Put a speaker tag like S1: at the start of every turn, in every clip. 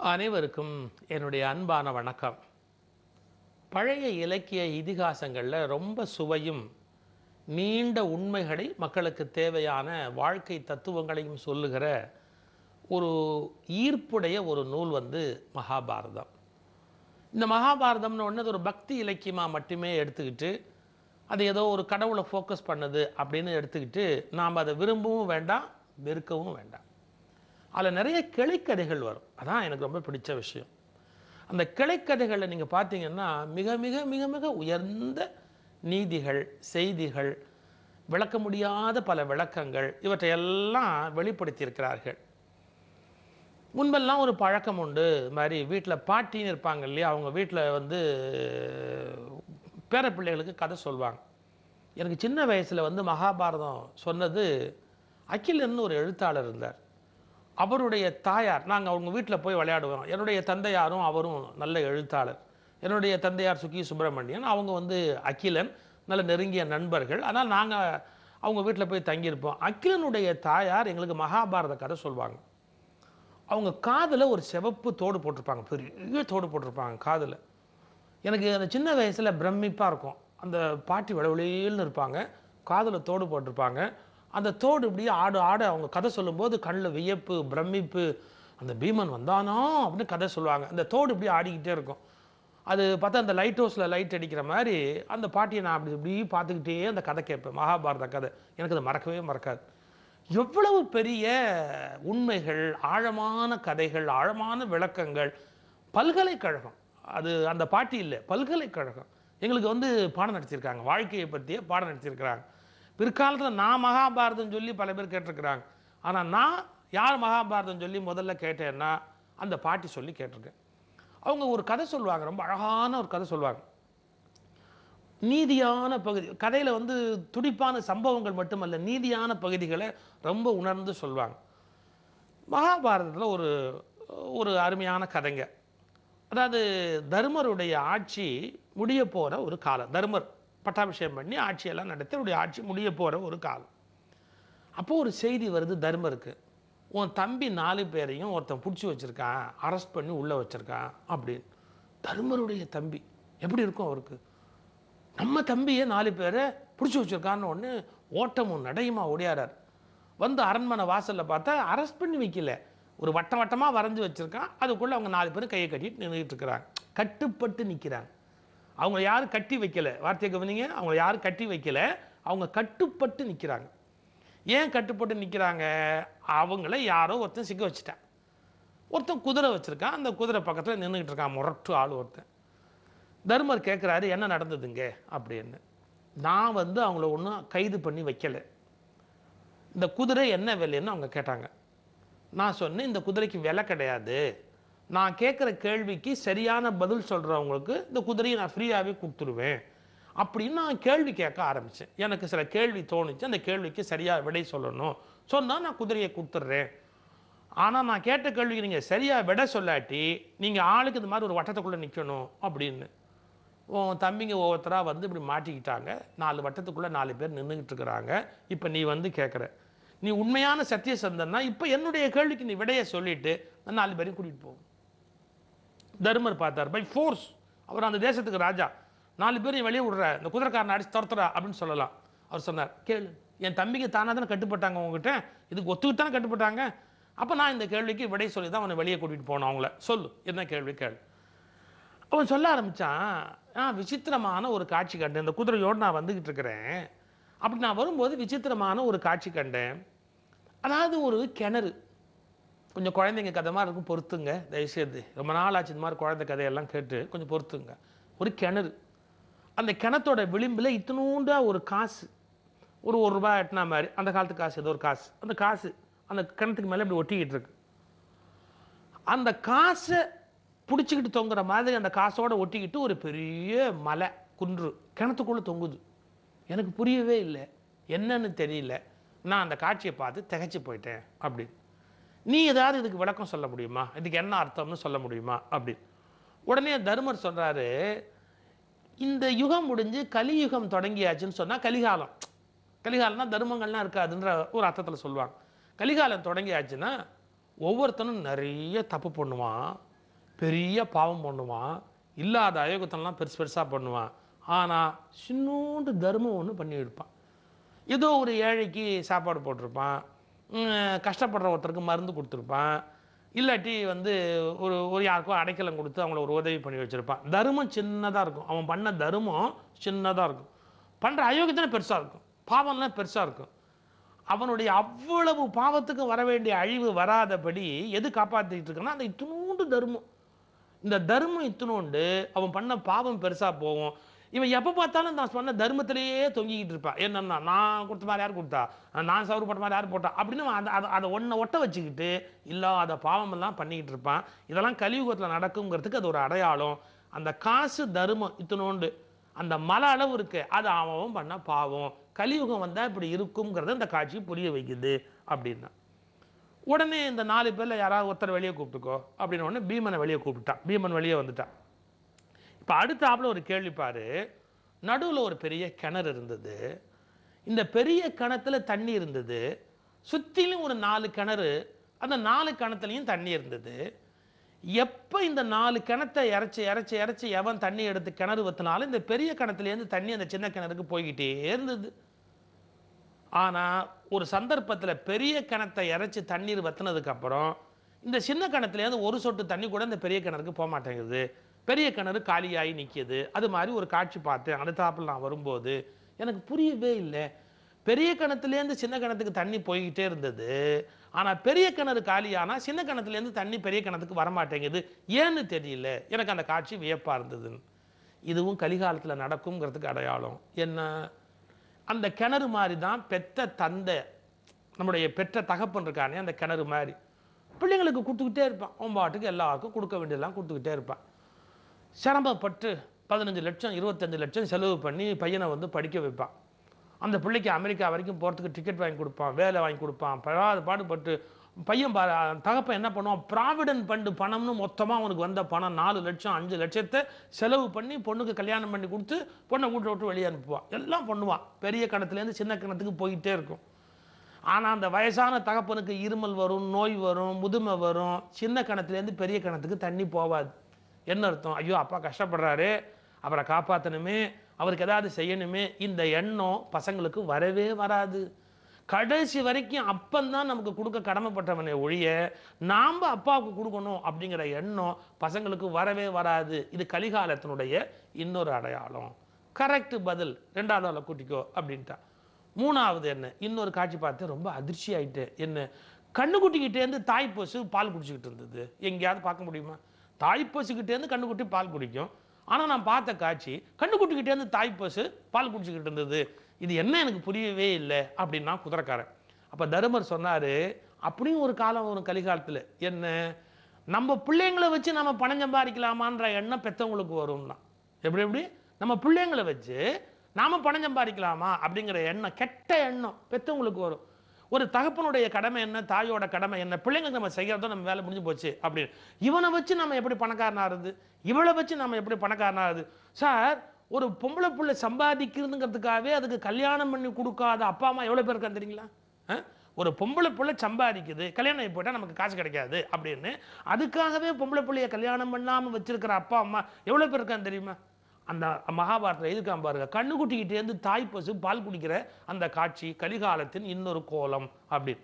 S1: அனைவருக்கும் என்னுடைய அன்பான வணக்கம். பழைய இலக்கிய இதிகாசங்களில் ரொம்ப சுவையும் நீண்ட உண்மைகளை மக்களுக்கு தேவையான வாழ்க்கை தத்துவங்களையும் சொல்லுகிற ஒரு ஈர்ப்புடைய ஒரு நூல் மகாபாரதம். இந்த மகாபாரதம்னு ஒன்று ஒரு பக்தி இலக்கியமாக மட்டுமே எடுத்துக்கிட்டு அது ஏதோ ஒரு கடவுளை ஃபோக்கஸ் பண்ணுது அப்படின்னு எடுத்துக்கிட்டு நாம் அதை விரும்பவும் வேண்டாம், வெறுக்கவும் வேண்டாம். அதில் நிறைய கிளைக்கதைகள் வரும். அதான் எனக்கு ரொம்ப பிடிச்ச விஷயம். அந்த கிளைக்கதைகளில் நீங்கள் பார்த்தீங்கன்னா மிக மிக மிக மிக உயர்ந்த நீதிகள், செய்திகள், விளக்க முடியாத பல விளக்கங்கள் இவற்றையெல்லாம் வெளிப்படுத்தியிருக்கிறார்கள். முன்பெல்லாம் ஒரு பழக்கம் உண்டு. இது மாதிரி வீட்டில் பாட்டின்னு இருப்பாங்க இல்லையா, அவங்க வீட்டில் பேரப்பிள்ளைகளுக்கு கதை சொல்லுவாங்க. எனக்கு சின்ன வயசில் மகாபாரதம் சொன்னது அகிலன்னு ஒரு எழுத்தாளர் இருந்தார். அவருடைய தாயார், நாங்கள் அவங்க வீட்டில் போய் விளையாடுவோம். என்னுடைய தந்தையாரும் அவரும் நல்ல எழுத்தாளர். என்னுடைய தந்தையார் சுக்கி சுப்பிரமணியன், அவங்க அகிலன் நல்ல நெருங்கிய நண்பர்கள். ஆனால் நாங்கள் அவங்க வீட்டில் போய் தங்கியிருப்போம். அகிலனுடைய தாயார் எங்களுக்கு மகாபாரத கதை சொல்லுவாங்க. அவங்க காதில் ஒரு சிவப்பு தோடு போட்டிருப்பாங்க, பெரிய தோடு போட்டிருப்பாங்க காதில். எனக்கு அந்த சின்ன வயசில் பிரமிப்பாக இருக்கும். அந்த பாட்டி விளவிலேன்னு இருப்பாங்க, காதில் தோடு போட்டிருப்பாங்க. அந்த தோடு இப்படி ஆட அவங்க கதை சொல்லும்போது கண்ணில் வியப்பு, பிரமிப்பு. அந்த பீமன் வந்தானோ அப்படின்னு கதை சொல்லுவாங்க. அந்த தோடு இப்படி ஆடிக்கிட்டே இருக்கும். அது பார்த்தா அந்த லைட் ஹவுஸில் லைட் அடிக்கிற மாதிரி அந்த பாட்டியை நான் இப்படி பார்த்துக்கிட்டே அந்த கதை கேட்பேன், மகாபாரத கதை. எனக்கு அதை மறக்கவே மறக்காது. எவ்வளவு பெரிய உண்மைகள், ஆழமான கதைகள், ஆழமான விளக்கங்கள். பல்கலைக்கழகம், அது அந்த பாட்டி இல்லை, பல்கலைக்கழகம் எங்களுக்கு பாடம் நடத்தியிருக்காங்க. வாழ்க்கையை பற்றியே பாடம் நடத்தியிருக்கிறாங்க. பிற்காலத்தில் நான் மகாபாரதம் சொல்லி பல பேர் கேட்டிருக்கிறாங்க. ஆனால் நான் யார் மகாபாரதம் சொல்லி முதல்ல கேட்டேன்னா அந்த பாட்டி சொல்லி கேட்டிருக்கேன். அவங்க ஒரு கதை சொல்லுவாங்க, ரொம்ப அழகான ஒரு கதை சொல்லுவாங்க. நீதியான பகுதி கதையில் துடிப்பான சம்பவங்கள் மட்டுமல்ல, நீதியான பகுதிகளை ரொம்ப உணர்ந்து சொல்லுவாங்க. மகாபாரதத்தில் ஒரு ஒரு அருமையான கதைங்க. அதாவது தர்மருடைய ஆட்சி முடிய போகிற ஒரு காலம். தர்மர் பட்டாபிஷேகம் பண்ணி ஆட்சியெல்லாம் நடத்தி அவருடைய ஆட்சி முடிய போகிற ஒரு காலம். அப்போது ஒரு செய்தி வருது தர்மருக்கு, உன் தம்பி 4 பேரையும் ஒருத்தன் பிடிச்சி வச்சுருக்கான், அரெஸ்ட் பண்ணி உள்ளே வச்சுருக்கான் அப்படின்னு. தர்மருடைய தம்பி எப்படி இருக்கும் அவருக்கு? நம்ம தம்பியை 4 பேரை பிடிச்சி வச்சுருக்கான்னு ஒன்று ஓட்டமும் நடையுமா ஓடியாரார். அரண்மனை வாசலில் பார்த்தா அரெஸ்ட் பண்ணி வைக்கல, ஒரு வட்டமாக வரைஞ்சி வச்சுருக்கான். அதுக்குள்ளே அவங்க 4 பேரும் கையை கட்டிட்டு நின்றுட்டு இருக்கிறாங்க, கட்டுப்பட்டு நிற்கிறாங்க. அவங்க யாரும் கட்டி வைக்கல, வார்த்தையை கவனிங்க, அவங்க யாரும் கட்டி வைக்கல, அவங்க கட்டுப்பட்டு நிற்கிறாங்க. ஏன் கட்டுப்பட்டு நிற்கிறாங்க? அவங்கள யாரோ ஒருத்தன் சிக்க வச்சுட்டான். ஒருத்தன் குதிரை வச்சுருக்கான், அந்த குதிரை பக்கத்தில் நின்றுக்கிட்டு இருக்கான் முரட்டு ஆள் ஒருத்தன். தர்மர் கேட்குறாரு, என்ன நடந்ததுங்க அப்படின்னு. நான் அவங்கள ஒன்றும் கைது பண்ணி வைக்கலை, இந்த குதிரை என்ன விலைன்னு அவங்க கேட்டாங்க. நான் சொன்னேன், இந்த குதிரைக்கு விலை கிடையாது, நான் கேட்குற கேள்விக்கு சரியான பதில் சொல்கிறவங்களுக்கு இந்த குதிரையை நான் ஃப்ரீயாகவே கொடுத்துருவேன் அப்படின்னு நான் கேள்வி கேட்க ஆரம்பித்தேன். எனக்கு சில கேள்வி தோணுச்சு, அந்த கேள்விக்கு சரியாக விடை சொல்லணும், சொன்னால் நான் குதிரையை கொடுத்துட்றேன். ஆனால் நான் கேட்ட கேள்விக்கு நீங்கள் சரியாக விடை சொல்லாட்டி நீங்கள் ஆளுக்கு இந்த மாதிரி ஒரு வட்டத்துக்குள்ளே நிற்கணும் அப்படின்னு. தம்பிங்க ஒவ்வொருத்தராக இப்படி மாட்டிக்கிட்டாங்க. 4 வட்டத்துக்குள்ளே 4 பேர் நின்றுக்கிட்டு இருக்கிறாங்க. இப்போ நீ கேட்குற, நீ உண்மையான சத்தியசந்தன்னா இப்போ என்னுடைய கேள்விக்கு நீ விடையை சொல்லிவிட்டு நான் 4 பேரையும் கூட்டிகிட்டு போகும். தர்மர் பார்த்தார், பை ஃபோர்ஸ், அவர் அந்த தேசத்துக்கு ராஜா, 4 பேரையும் வெளியே விடுற, இந்த குதிரைக்காரனை அடிச்சு துரத்துறா அப்படின்னு சொல்லலாம். அவர் சொன்னார், கேளு, என் தம்பிக்கு தானாக தானே கட்டுப்பட்டாங்க உங்ககிட்ட, இதுக்கு ஒத்துக்கிட்டு தானே கட்டுப்பட்டாங்க, அப்போ நான் இந்த கேள்விக்கு விடை சொல்லி தான் அவனை வெளியே கூட்டிகிட்டு போனோம். அவங்கள சொல்லு, என்ன கேள்வி கேளு. அவன் சொல்ல ஆரம்பித்தான், விசித்திரமான ஒரு காட்சி கண்டேன், இந்த குதிரையோடு நான் வந்துக்கிட்டு இருக்கிறேன், அப்படி நான் வரும்போது விசித்திரமான ஒரு காட்சி கண்டேன். அதாவது ஒரு கிணறு, கொஞ்சம் குழந்தைங்க கதை மாதிரி இருக்கும், பொறுத்துங்க தயவுசெய்து, ரொம்ப நாள் ஆச்சு இந்த மாதிரி குழந்தை கதையெல்லாம் கேட்டு, கொஞ்சம் பொறுத்துங்க. ஒரு கிணறு, அந்த கிணத்தோட விளிம்பில் இத்தினூண்டா ஒரு காசு, ஒரு ரூபாய் எட்டினா மாதிரி, அந்த காலத்து காசு, ஏதோ ஒரு காசு, அந்த காசு அந்த கிணத்துக்கு மேலே இப்படி ஒட்டிக்கிட்டு இருக்கு. அந்த காசை பிடிச்சிக்கிட்டு தொங்குற மாதிரி அந்த காசோட ஒட்டிக்கிட்டு ஒரு பெரிய மலை குன்று கிணத்துக்குள்ளே தொங்குது. எனக்கு புரியவே இல்லை, என்னன்னு தெரியல. நான் அந்த காட்சியை பார்த்து திகைச்சு போயிட்டேன். அப்படி நீ ஏதாவது இதுக்கு விளக்கம் சொல்ல முடியுமா, இதுக்கு என்ன அர்த்தம்னு சொல்ல முடியுமா அப்படின்னு. உடனே தர்மர் சொல்கிறாரு, இந்த யுகம் முடிஞ்சு கலியுகம் தொடங்கியாச்சுன்னு சொன்னால், கலிகாலம்னா தர்மங்கள்லாம் இருக்காதுன்ற ஒரு அர்த்தத்தில் சொல்லுவாங்க. கலிகாலம் தொடங்கியாச்சுன்னா ஒவ்வொருத்தனும் நிறைய தப்பு பண்ணுவான், பெரிய பாவம் பண்ணுவான், இல்லாத அயோகத்தெல்லாம் பெருசு பெருசாக பண்ணுவான். ஆனால் சின்னோண்டு தர்மம் ஒன்று பண்ணி எடுப்பான். ஏதோ ஒரு ஏழைக்கு சாப்பாடு போட்டிருப்பான், கஷ்டப்படுற ஒருத்தருக்கு மருந்து கொடுத்துருப்பான், இல்லாட்டி வந்து ஒரு ஒரு யாருக்கோ அடைக்கலம் கொடுத்து அவங்கள ஒரு உதவி பண்ணி வச்சுருப்பான். தர்மம் சின்னதாக இருக்கும், அவன் பண்ண தர்மம் சின்னதாக இருக்கும். பண்ணுற அயோக்கியத்தானே பெருசாக இருக்கும், பாவம்லாம் பெருசாக இருக்கும். அவனுடைய அவ்வளவு பாவத்துக்கு வர வேண்டிய அழிவு வராதபடி எது காப்பாற்றிட்டு இருக்குன்னா அந்த இத்தினோண்டு தர்மம். இந்த தர்மம் இத்தினோண்டு அவன் பண்ண பாவம் பெருசாக போகும். இவன் எப்போ பார்த்தாலும் நான் சொன்ன தர்மத்திலேயே தொங்கிக்கிட்டு இருப்பான். என்னன்னா நான் கொடுத்த மாதிரி யார் கொடுத்தா, நான் சவுறு போட்ட மாதிரி யார் போட்டா அப்படின்னு அதை ஒன்றை ஒட்ட வச்சுக்கிட்டு இல்லாத பாவமெல்லாம் பண்ணிக்கிட்டு இருப்பான். இதெல்லாம் கலியுகத்தில் நடக்குங்கிறதுக்கு அது ஒரு அடையாளம். அந்த காசு தர்மம் இத்தினோண்டு அந்த மலை அளவு இருக்கு, அது அவன் பண்ண பாவம். கலியுகம் வந்தால் இப்படி இருக்குங்கிறத இந்த காட்சி புரிய வைக்குது அப்படின்னா. உடனே இந்த 4 பேரில் யாராவது ஒருத்தர் வெளியே கூப்பிட்டுக்கோ அப்படின்னு உடனே பீமனை வெளியே கூப்பிட்டான். பீமன் வெளியே வந்துட்டான். இப்போ அடுத்தாப்புல ஒரு கேள்வி பாரு. நடுவில் ஒரு பெரிய கிணறு இருந்தது. இந்த பெரிய கிணத்துல தண்ணி இருந்தது. சுற்றிலும் ஒரு 4 கிணறு, அந்த 4 கிணத்துலையும் தண்ணி இருந்தது. எப்போ இந்த 4 கிணத்தை இறைச்சி இறைச்சி இறைச்சி எவன் தண்ணி எடுத்து கிணறு வத்தினாலும் இந்த பெரிய கிணத்துலேருந்து தண்ணி அந்த சின்ன கிணறுக்கு போய்கிட்டே இருந்தது. ஆனால் ஒரு சந்தர்ப்பத்தில் பெரிய கிணத்தை இறைச்சி தண்ணீர் வத்தினதுக்கப்புறம் இந்த சின்ன கிணத்துலேருந்து ஒரு சொட்டு தண்ணி கூட இந்த பெரிய கிணறுக்கு போக மாட்டேங்குது. பெரிய கிணறு காலியாகி நிற்கிது. அது மாதிரி ஒரு காட்சி பார்த்தேன். அடுத்தாப்பில் நான் வரும்போது எனக்கு புரியவே இல்லை. பெரிய கிணத்துலேருந்து சின்ன கிணத்துக்கு தண்ணி போய்கிட்டே இருந்தது. ஆனால் பெரிய கிணறு காலியானால் சின்ன கிணத்துலேருந்து தண்ணி பெரிய கிணத்துக்கு வரமாட்டேங்குது, ஏன்னு தெரியல. எனக்கு அந்த காட்சி வியப்பாக இருந்ததுன்னு. இதுவும் கலிகாலத்தில் நடக்குங்கிறதுக்கு அடையாளம் என்ன? அந்த கிணறு மாதிரி தான் பெற்ற தந்தை, நம்முடைய பெற்ற தகப்பன் இருக்கானே அந்த கிணறு மாதிரி பிள்ளைங்களுக்கு கொடுத்துக்கிட்டே இருப்பான். அவன் பாட்டுக்கு எல்லாருக்கும் கொடுக்க வேண்டியதெல்லாம் கொடுத்துக்கிட்டே இருப்பான். சிரமப்பட்டு 15 லட்சம் 25 லட்சம் செலவு பண்ணி பையனை வந்து படிக்க வைப்பான். அந்த பிள்ளைக்கு அமெரிக்கா வரைக்கும் போகிறதுக்கு டிக்கெட் வாங்கி கொடுப்பான், வேலை வாங்கி கொடுப்பான். பாடுபட்டு பையன் தகப்பன் என்ன பண்ணுவான், ப்ராவிடன்ட் ஃபண்டு பணம்னு மொத்தமாக அவனுக்கு வந்த பணம் 4 லட்சம் 5 லட்சத்தை செலவு பண்ணி பொண்ணுக்கு கல்யாணம் பண்ணி கொடுத்து பொண்ணை வீட்டை விட்டு வெளியே அனுப்புவான். எல்லாம் பண்ணுவான். பெரிய கிணத்துலேருந்து சின்ன கிணத்துக்கு போய்கிட்டே இருக்கும். ஆனால் அந்த வயசான தகப்பனுக்கு இருமல் வரும், நோய் வரும், முதுமை வரும். சின்ன கிணத்துலேருந்து பெரிய கிணத்துக்கு தண்ணி போவாது. என்ன அர்த்தம்? ஐயோ அப்பா கஷ்டப்படுறாரு, அவரை காப்பாற்றணுமே, அவருக்கு ஏதாவது செய்யணுமே, இந்த எண்ணம் பசங்களுக்கு வரவே வராது. கடைசி வரைக்கும் அப்பந்தான் நமக்கு கொடுக்க கடமைப்பட்டவனே ஒழிய நாம் அப்பாவுக்கு கொடுக்கணும் அப்படிங்கிற எண்ணம் பசங்களுக்கு வரவே வராது. இது கலிகாலத்தினுடைய இன்னொரு அடையாளம். கரெக்ட் பதில். 2வது ஆளை கூட்டிக்கோ அப்படின்ட்டா. 3வது என்ன, இன்னொரு காட்சி பார்த்து ரொம்ப அதிர்ச்சி ஆயிட்டு. என்ன, கண்ணுக்குட்டிக்கிட்டேருந்து தாய் பசு பால் குடிச்சிக்கிட்டு இருந்தது. எங்கேயாவது பார்க்க முடியுமா? தாய் பசுக்கிட்டேருந்து கண்ணுக்குட்டி பால் குடிக்கும். ஆனால் நான் பார்த்த காட்சி கண்ணுக்குட்டிக்கிட்டேருந்து தாய் பசு பால் குடிச்சிக்கிட்டு இருந்தது. இது என்ன எனக்கு புரியவே இல்லை அப்படின்னா குதிரைக்காரன். அப்போ தருமர் சொன்னார், அப்படியும் ஒரு காலம் வரும் கலிகாலத்தில். என்ன, நம்ம பிள்ளைங்களை வச்சு நம்ம பணம் சம்பாதிக்கலாமான்ற எண்ணம் பெற்றவங்களுக்கு வரும்னா. எப்படி நம்ம பிள்ளைங்களை வச்சு நாம் பணம் சம்பாதிக்கலாமா அப்படிங்கிற எண்ணம், கெட்ட எண்ணம் பெற்றவங்களுக்கு வரும். ஒரு தகப்பனுடைய கடமை என்ன, தாயோட கடமை என்ன, பிள்ளைங்களுக்கு நம்ம செய்கிறதோ நம்ம வேலை முடிஞ்சு போச்சு அப்படின்னு. இவனை வச்சு நம்ம எப்படி பணக்காரனாகுது, இவளை வச்சு நம்ம எப்படி பணக்காரனாகுது? சார், ஒரு பொம்பளை பிள்ளை சம்பாதிக்கிறதுங்கிறதுக்காகவே அதுக்கு கல்யாணம் பண்ணி கொடுக்காத அப்பா அம்மா எவ்வளோ பேர் இருக்கான்னு தெரியுங்களா? ஒரு பொம்பளை பிள்ளை சம்பாதிக்குது, கல்யாணம் போட்டால் நமக்கு காசு கிடைக்காது அப்படின்னு அதுக்காகவே பொம்பளை பிள்ளைய கல்யாணம் பண்ணாமல் வச்சிருக்கிற அப்பா அம்மா எவ்வளோ பேர் இருக்கான்னு தெரியுமா? அந்த மகாபாரதத்தில் எதுக்காம பாருங்க, கண்ணுக்குட்டிக்கிட்டேருந்து தாய் பசு பால் குடிக்கிற அந்த காட்சி கலிகாலத்தின் இன்னொரு கோலம் அப்படின்னு.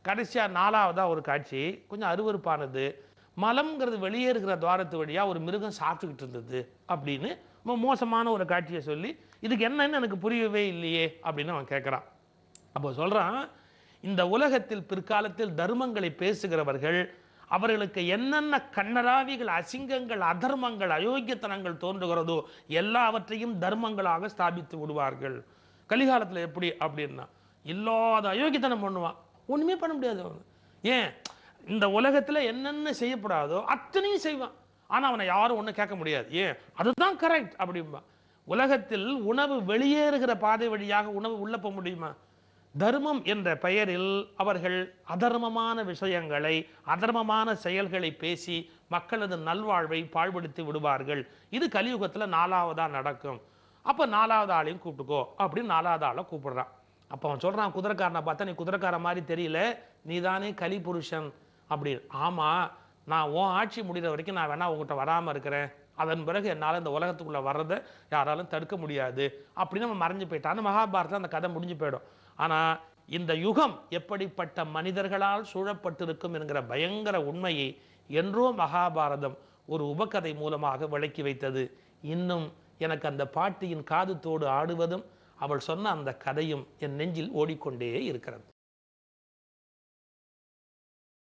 S1: கடைசியாக 4வதா ஒரு காட்சி கொஞ்சம் அருவருப்பானது. மலம்ங்கிறது வெளியே இருக்கிற துவாரத்து வழியாக ஒரு மிருகம் சாப்பிட்டுக்கிட்டு இருந்தது அப்படின்னு மோசமான ஒரு காட்சியை சொல்லி, இதுக்கு என்னன்னு எனக்கு புரியவே இல்லையே அப்படின்னு அவன் கேட்குறான். அப்போ சொல்கிறான், இந்த உலகத்தில் பிற்காலத்தில் தர்மங்களை பேசுகிறவர்கள் அவர்களுக்கு என்னென்ன கண்ணராவிகள், அசிங்கங்கள், அதர்மங்கள், அயோக்கியத்தனங்கள் தோன்றுகிறதோ எல்லாவற்றையும் தர்மங்களாக ஸ்தாபித்து விடுவார்கள். கலிகாலத்தில் எப்படி அப்படின்னா, இல்லாத அயோக்கியத்தனம் பண்ணுவான், ஒன்றுமே பண்ண முடியாது அவன். ஏன், இந்த உலகத்தில் என்னென்ன செய்யப்படாதோ அத்தனையும் செய்வான். ஆனால் அவனை யாரும் ஒன்றும் கேட்க முடியாது. ஏன், அதுதான் கரெக்ட் அப்படின்பா. உலகத்தில் உணவு வெளியேறுகிற பாதை வழியாக உணவு உள்ள போக முடியுமா? தர்மம் என்ற பெயரில் அவர்கள் அதர்மமான விஷயங்களை, அதர்மமான செயல்களை பேசி மக்களது நல்வாழ்வை பாழ்படுத்தி விடுவார்கள். இது கலியுகத்தில் 4வதா நடக்கும். அப்போ 4வது ஆளையும் கூப்பிட்டுக்கோ அப்படின்னு 4வது ஆளை கூப்பிடுறான். அப்போ அவன் சொல்கிறான், குதிரைக்காரனை பார்த்தா நீ குதிரைக்கார மாதிரி தெரியல, நீ தானே கலி புருஷன், அப்படி ஆமாம், நான் உன் ஆட்சி முடிகிற வரைக்கும் நான் வேணா உங்கள்கிட்ட வராமல் இருக்கிறேன், அதன் பிறகு என்னால் இந்த உலகத்துக்குள்ளே வர்றதை யாராலும் தடுக்க முடியாது அப்படின்னு நம்ம மறைஞ்சு போயிட்டான்னு மகாபாரதத்தில் அந்த கதை முடிஞ்சு போயிடும். ஆனால் இந்த யுகம் எப்படிப்பட்ட மனிதர்களால் சூழப்பட்டிருக்கும் என்கிற பயங்கர உண்மையை என்றோ மகாபாரதம் ஒரு உபகதை மூலமாக விளக்கி வைத்தது. இன்னும் எனக்கு அந்த பாட்டியின் காது தோடு ஆடுவதும் அவள் சொன்ன அந்த கதையும் என் நெஞ்சில் ஓடிக்கொண்டே இருக்கிறது.